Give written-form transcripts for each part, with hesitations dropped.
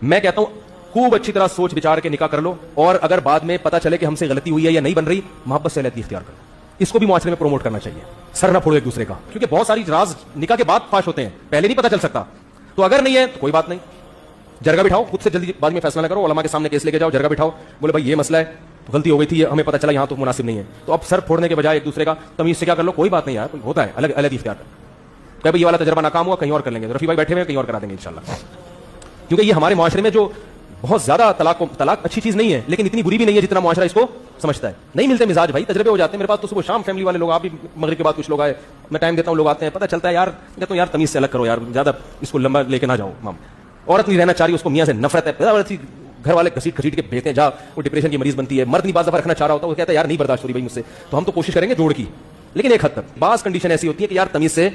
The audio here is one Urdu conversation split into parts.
میں کہتا ہوں خوب اچھی طرح سوچ بچار کے نکاح کر لو, اور اگر بعد میں پتا چلے کہ ہم سے غلطی ہوئی ہے یا نہیں بن رہی, محبت سے علیحدگی اختیار کرو. اس کو بھی معاشرے میں پروموٹ کرنا چاہیے, سر نہ پھوڑو ایک دوسرے کا, کیونکہ بہت ساری راز نکاح کے بعد فاش ہوتے ہیں, پہلے نہیں پتا چل سکتا. تو اگر نہیں ہے تو کوئی بات نہیں, جرگہ بٹھاؤ, خود سے جلدی بعد میں فیصلہ نہ کرو, علماء کے سامنے کیس لے کے جاؤ, جرگہ بٹھاؤ, بولے بھائی یہ مسئلہ ہے, غلطی ہو گئی تھی, ہمیں پتا چلا یہاں تو مناسب نہیں ہے. تو اب سر پھوڑنے کے بجائے ایک دوسرے کا تمیز سے کیا کر لو, کوئی بات نہیں یار, ہوتا ہے, الگ الگ اختیار کر. کہ بھائی یہ والا تجربہ ناکام ہوا, کہیں اور کر لیں گے, رفیع بھائی بیٹھے ہوئے کہیں اور کرا دیں گے انشاءاللہ. کیونکہ یہ ہمارے معاشرے میں جو بہت زیادہ طلاق اچھی چیز نہیں ہے, لیکن اتنی بری بھی نہیں ہے جتنا معاشرہ اس کو سمجھتا ہے. نہیں ملتے مزاج بھائی, تجربے ہو جاتے ہیں. میرے پاس تو صبح شام فیملی والے لوگ, آپ بھی مغرب کے بعد کچھ لوگ آئے, میں ٹائم دیتا ہوں, لوگ آتے ہیں, پتہ چلتا ہے یار, کہتا ہوں یار تمیز سے الگ کرو یار, زیادہ اس کو لمبا لے کے نہ جاؤ. عورت نہیں رہنا چاہ رہی, اس کو میاں سے نفرت ہے, گھر والے گھسیٹ گھسیٹ کے بھیجتے ہیں, جا وہ ڈپریشن کی مریض بنتی ہے. مرد نہیں بعض دفعہ رکھنا چاہ رہا ہوتا, وہ کہتا ہے یار نہیں برداشت ہو رہی بھائی مجھ سے, تو ہم تو کوشش کریں گے جوڑ کی, لیکن ایک حد تک. بعض کنڈیشن ایسی ہوتی ہے کہ یار تمیز سے,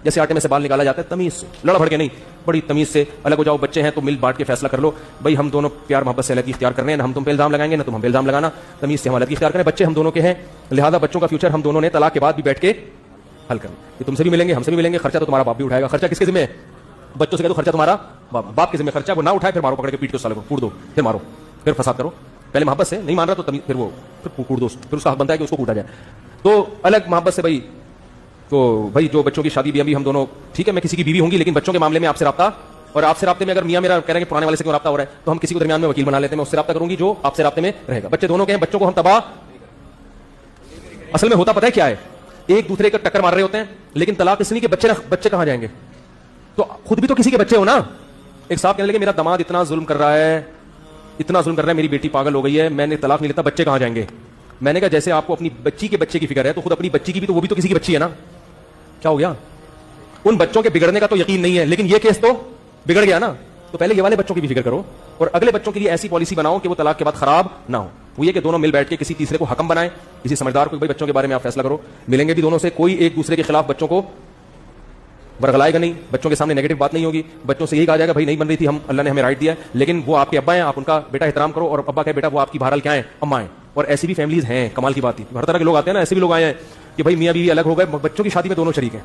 جیسے آٹے میں سے بال نکالا جاتا ہے, تمیز سے, لڑ بھڑ کے نہیں, بڑی تمیز سے الگ ہو جاؤ. بچے ہیں تو مل بانٹ کے فیصلہ کر لو, بھائی ہم دونوں پیار محبت سے علیحدگی اختیار کرنے ہیں, نہ ہم تم پہ الزام لگائیں گے, نہ تم ہم پہ الزام لگانا, تمیز سے ہم علیحدگی اختیار کریں. بچے ہم دونوں کے ہیں, لہذا بچوں کا فیوچر ہم دونوں نے طلاق کے بعد بھی بیٹھ کے حل کرنا. کہ تم سے بھی ملیں گے, ہم سے بھی ملیں گے, خرچہ تو تمہارا باپ بھی اٹھائے گا. خرچہ کس کے ذمہ ہے؟ بچوں سے کہہ دو خرچہ تمہارا باپ کے ذمہ, خرچہ وہ نہ اٹھائے, پھر مارو پکڑ کے پیٹ کے سالے کو کوڑ دو, پھر مارو, پھر فساد کرو. پہلے محبت سے, نہیں مان رہا تو پھر وہ پھر کوڑ دو, پھر اس کا حق بنتا ہے کہ اس کو کوٹا جائے. تو الگ محبت سے بھائی, تو بھائی جو بچوں کی شادی بھی ابھی ہم دونوں, ٹھیک ہے میں کسی کی بیوی ہوں گی, لیکن بچوں کے معاملے میں آپ سے رابطہ, اور آپ سے رابطے میں اگر میاں میرا کہہ رہے ہیں کہ پرانے والے سے کیوں رابطہ ہو رہا ہے, تو ہم کسی کو درمیان میں وکیل بنا لیتے ہیں, میں اس سے رابطہ کروں گی جو آپ سے رابطے میں رہے گا. بچے دونوں کے ہیں, بچوں کو ہم تباہ, اصل میں ہوتا پتہ ہے کیا ہے, ایک دوسرے کا ٹکر مار رہے ہوتے ہیں, لیکن طلاق اس لیے کہ بچے کہاں جائیں گے, تو خود بھی تو کسی کے بچے ہو نا. ایک صاحب کہنے لگے میرا داماد اتنا ظلم کر رہا ہے, اتنا ظلم کر رہا ہے, میری بیٹی پاگل ہو گئی ہے, میں نے طلاق نہیں لیتا, بچے کہاں جائیں گے. میں نے کہا جیسے آپ کو اپنی بچی کے بچے کی فکر ہے, تو خود اپنی بچی کی بھی, تو وہ بھی تو کسی کی بچی ہے نا. کیا ہو گیا, ان بچوں کے بگڑنے کا تو یقین نہیں ہے, لیکن یہ کیس تو بگڑ گیا نا. تو پہلے یہ والے بچوں کی بھی فکر کرو, اور اگلے بچوں کے لیے ایسی پالیسی بناؤ کہ وہ طلاق کے بعد خراب نہ ہو. وہ یہ کہ دونوں مل بیٹھ کے کسی تیسرے کو حکم بنائیں, کسی سمجھدار کو, بھائی بچوں کے بارے میں آپ فیصلہ کرو. ملیں گے بھی دونوں سے, کوئی ایک دوسرے کے خلاف بچوں کو برگلائے گا نہیں, بچوں کے سامنے نیگیٹو بات نہیں ہوگی. بچوں سے یہی کہا جائے گا بھائی نہیں بن رہی تھی, ہم اللہ نے ہمیں رائٹ دیا ہے, لیکن وہ آپ کے ابا ہیں, آپ ان کا بیٹا احترام کرو, اور ابا کا بیٹا وہ آپ کی بہرحال کیا ہے, اماں ہیں. اور ایسی بھی فیملیز ہیں, کمال کی بات ہے, ہر طرح کے لوگ آتے ہیں نا, ایسے بھی لوگ آئے ہیں کہ بھائی میاں بیوی الگ ہو گئے, بچوں کی شادی میں دونوں شریک ہیں.